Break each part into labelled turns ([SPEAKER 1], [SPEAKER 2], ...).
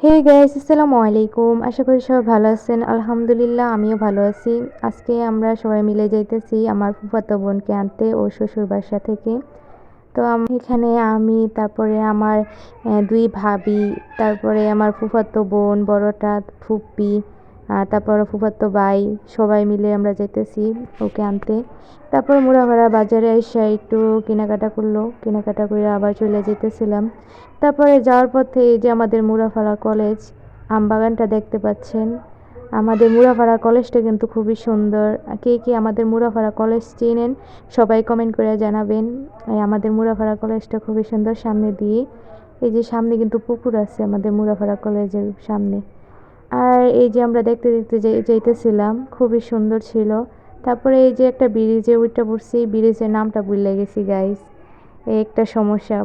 [SPEAKER 1] Hey guys, আসসালামু আলাইকুম। আশা করি সবাই ভালো আছেন। আলহামদুলিল্লাহ আমিও ভালো আছি। আজকে আমরা সবাই মিলে যাইতেছি আমার ফুফাতো বোনকে আনতে ওর শ্বশুর বাসা থেকে। তো এখানে আমি, তারপরে আমার দুই ভাবি, তারপরে আমার ফুফাতো বোন বড়টা, ফুপ্পি, তারপরে ফুফাতো ভাই, সবাই মিলে আমরা যাইতেছি ওকে আনতে। তারপর মুড়াপাড়া বাজারে এসে একটু কেনাকাটা করলো, কেনাকাটা করে আবার চলে যেতেছিলাম। তারপরে যাওয়ার পথে এই যে আমাদের মুড়াপাড়া কলেজ আমবাগানটা দেখতে পাচ্ছেন। আমাদের মুড়াপাড়া কলেজটা কিন্তু খুবই সুন্দর। কে কে আমাদের মুড়াপাড়া কলেজ চেনেন সবাই কমেন্ট করে জানাবেন। আমাদের মুড়াপাড়া কলেজটা খুবই সুন্দর। সামনে দিয়ে এই যে সামনে কিন্তু পুকুর আছে আমাদের মুড়াপাড়া কলেজের সামনে। আর এই যে আমরা দেখতে দেখতে যাইতেছিলাম, খুবই সুন্দর ছিল। তারপরে এই যে একটা ব্রিজে উঠে পড়ছি, ব্রিজের নামটা ভুলে গেছি গাইস। এই একটা সমস্যা,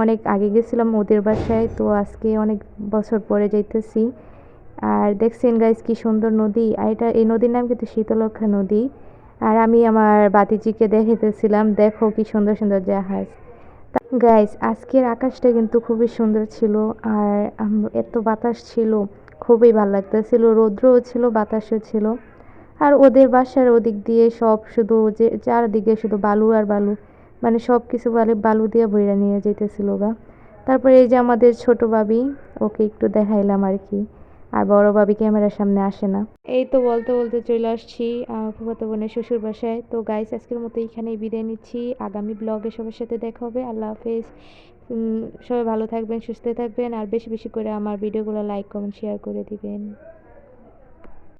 [SPEAKER 1] অনেক আগে গেছিলাম ওদের বাসায়, তো আজকে অনেক বছর পরে যাইতেছি। আর দেখছেন গাইস কি সুন্দর নদী, আর এই নদীর নাম কিন্তু শীতলক্ষ্যা নদী। আর আমি আমার বাতিজিকে দেখাইতেছিলাম, দেখো কি সুন্দর সুন্দর জাহাজ। গাইস আজকের আকাশটা কিন্তু খুবই সুন্দর ছিল। আর এত বাতাস ছিল, খুবই ভালো লাগতেছিল। রৌদ্রও ছিল, বাতাসও ছিল। আর ওদের বাসার ওদিক দিয়ে সব শুধু যে চারদিকে শুধু বালু আর বালু, মানে সব কিছু বালু দিয়ে বইরা নিয়ে যেতেছিল গা। তারপরে এই যে আমাদের ছোট ভাবি, ওকে একটু দেখাইলাম আর কি। আর বড় ভাবি ক্যামেরার সামনে আসে না। এই তো বলতে বলতে চলে আসছি ফুফাতো বোনের শ্বশুর বাসায়। তো গাইস আজকের মতো এখানেই বিদায় নিচ্ছি। আগামী ব্লগে সবার সাথে দেখা হবে। আল্লাহ হাফেজ। সবাই ভালো থাকবেন, সুস্থ থাকবেন, আর বেশি বেশি করে আমার ভিডিওগুলো লাইক কমেন্ট শেয়ার করে দিবেন।